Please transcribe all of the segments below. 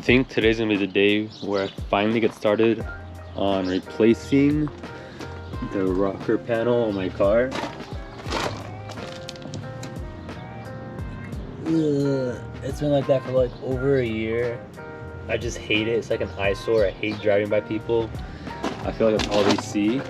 think today's gonna be the day where I finally get started on replacing the rocker panel on my car. It's been like that for like over a year. I just hate it. It's like an eyesore. I hate driving by people. I feel like that's all they see.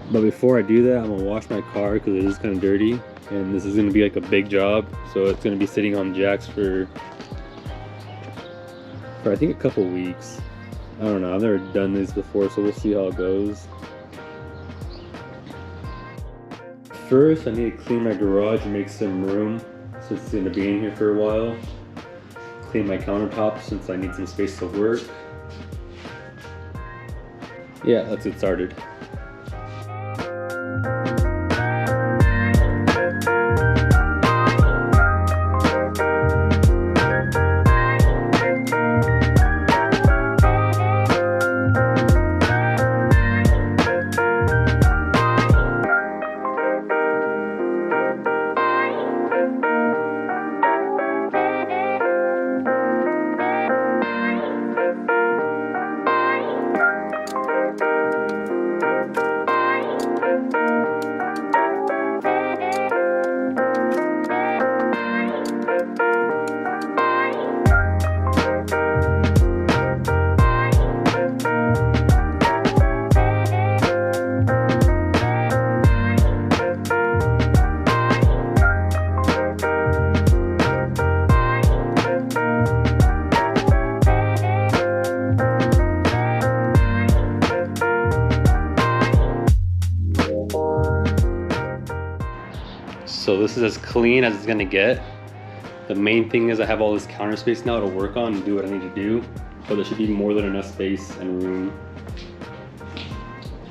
But before I do that, I'm gonna wash my car because it is kind of dirty, and this is gonna be like a big job. So it's gonna be sitting on jacks for I think a couple weeks. I don't know. I've never done this before, so we'll see how it goes. First, I need to clean my garage and make some room since it's gonna be in here for a while. Clean my countertops since I need some space to work. Yeah, let's get started. So this is as clean as it's gonna get. The main thing is I have all this counter space now to work on and do what I need to do, but there should be more than enough space and room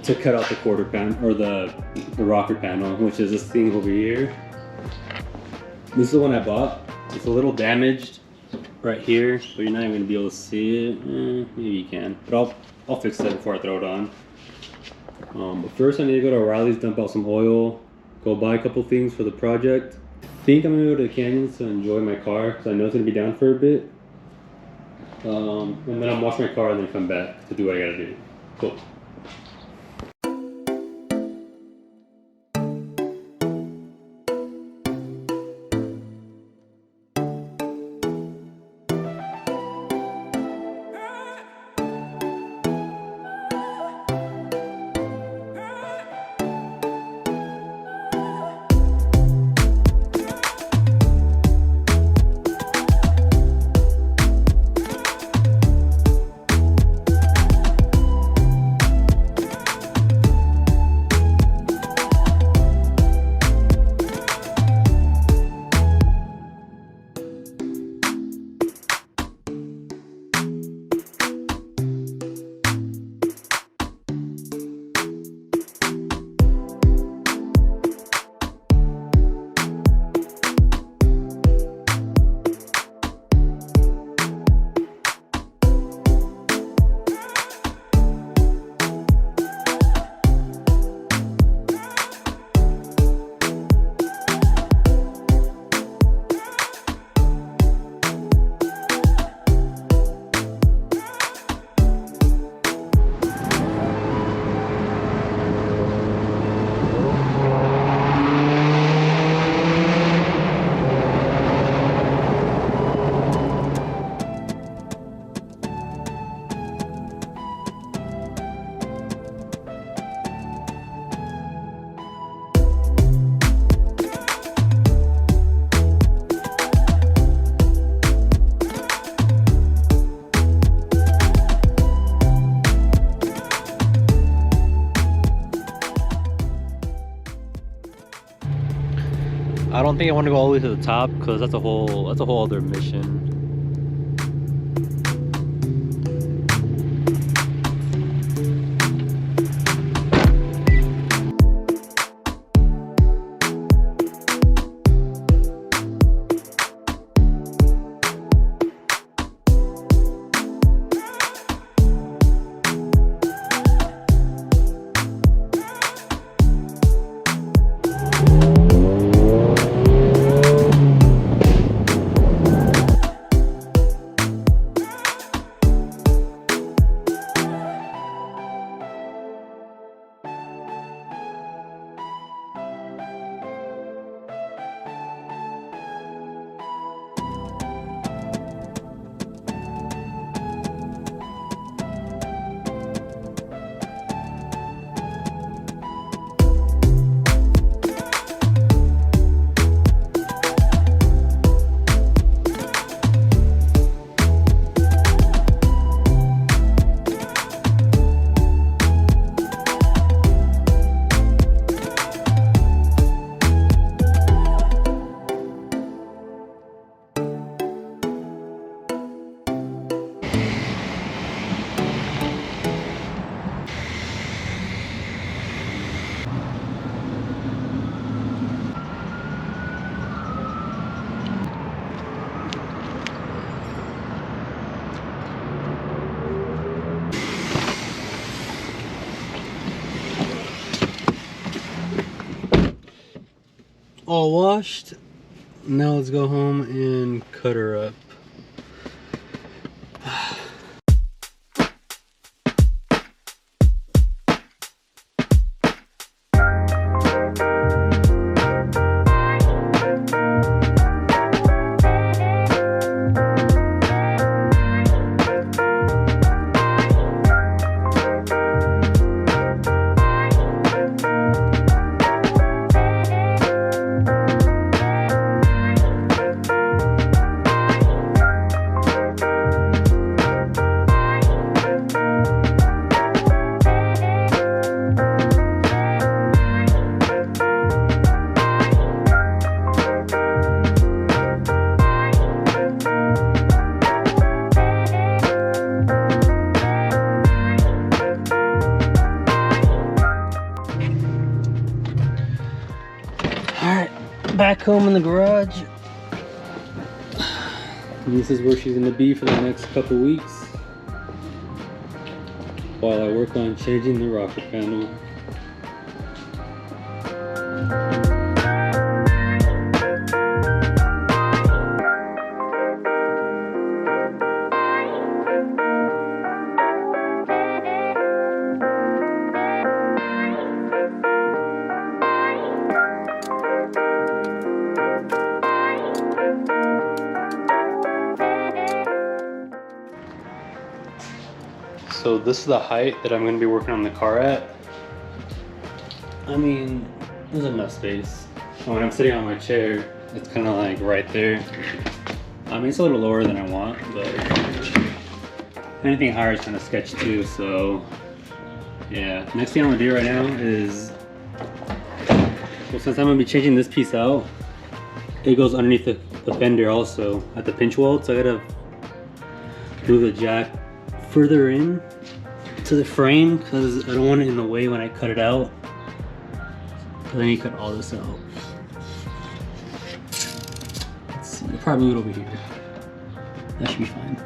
to cut out the quarter panel or the rocker panel, which is this thing over here. This is the one I bought. It's a little damaged right here, but you're not even gonna be able to see it. Maybe you can, but I'll fix that before I throw it on. But first I need to go to O'Reilly's, dump out some oil, go buy a couple things for the project. I think I'm gonna go to the canyons to enjoy my car because I know it's gonna be down for a bit. And then I'll wash my car and then come back to do what I gotta do. Cool. I don't think I want to go all the way to the top because that's a whole other mission. all washed. Now let's go home and cut her up. Back home in the garage. And this is where she's gonna be for the next couple weeks while I work on changing the rocker panel. So this is the height that I'm going to be working on the car at. I mean, there's enough space. When I'm sitting on my chair, it's kind of like right there. I mean, it's a little lower than I want, but anything higher is kind of sketchy too, so yeah. Next thing I'm going to do right now is, well, since I'm going to be changing this piece out, it goes underneath the fender also at the pinch weld, so I got to move the jack further in to the frame because I don't want it in the way when I cut it out. But then you cut all this out. Let's see, I'll probably move it over here. That should be fine.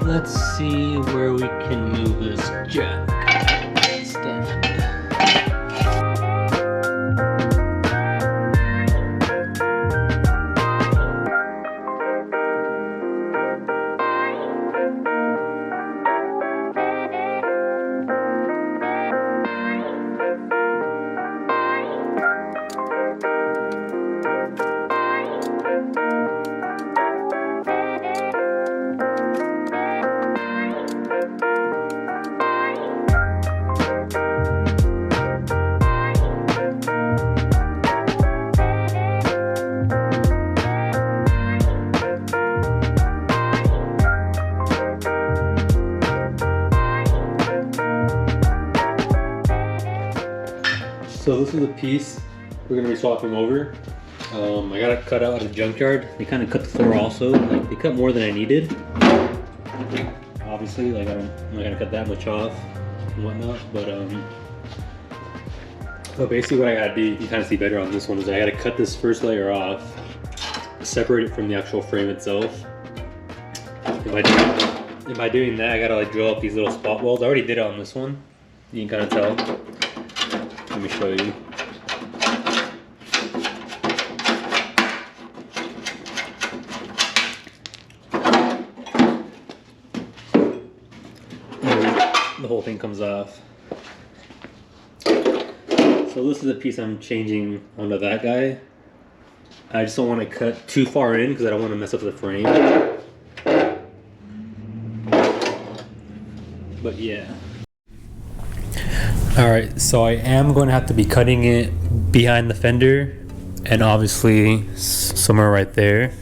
Let's see where we can move this jack. So this is a piece we're gonna be swapping over. I got it cut out at a junkyard. They kind of cut the floor also. Like, they cut more than I needed. Obviously, like I'm not gonna cut that much off and whatnot. But basically, what I gotta do, you can kind of see better on this one, is I gotta cut this first layer off, separate it from the actual frame itself. If by doing that, I gotta like drill up these little spot welds. I already did it on this one. You can kind of tell. Let me show you. The whole thing comes off. So So this is the piece I'm changing onto that guy. I just don't want to cut too far in because I don't want to mess up the frame. But yeah. Alright, so I am going to have to be cutting it behind the fender and obviously somewhere right there.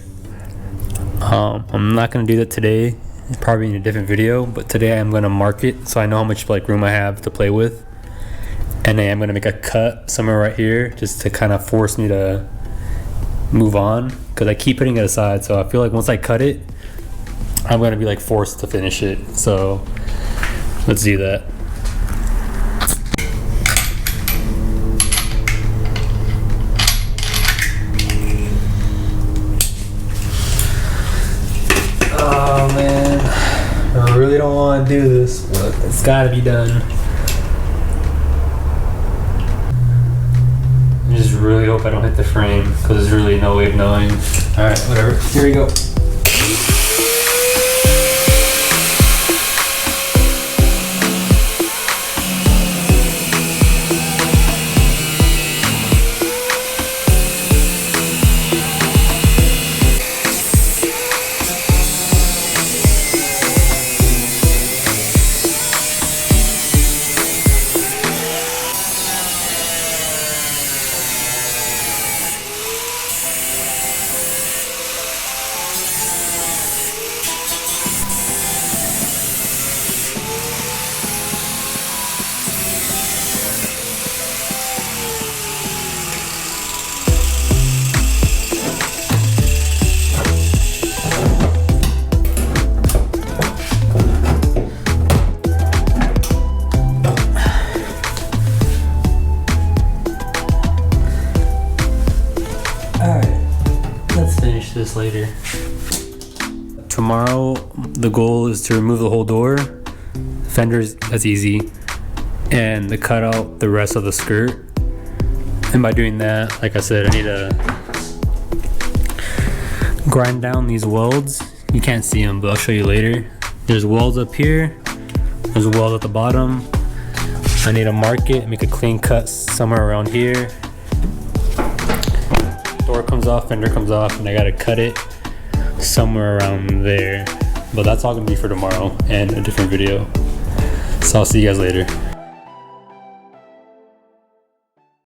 I'm not going to do that today, probably in a different video, but today I'm going to mark it so I know how much like room I have to play with. And I am going to make a cut somewhere right here just to kind of force me to move on, because I keep putting it aside. So I feel like once I cut it, I'm going to be like forced to finish it. So let's do that. Oh man, I really don't want to do this, but it's got to be done. I just really hope I don't hit the frame because there's really no way of knowing. Alright, whatever. Here we go. This later. Tomorrow the goal is to remove the whole door. Fenders, that's easy, and to cut out the rest of the skirt. And by doing that, like I said, I need to grind down these welds. You can't see them, but I'll show you later. There's welds up here, there's welds at the bottom. I need to mark it, make a clean cut somewhere around here. Door comes off, fender comes off, and I gotta cut it somewhere around there. But that's all gonna be for tomorrow and a different video. So I'll see you guys later.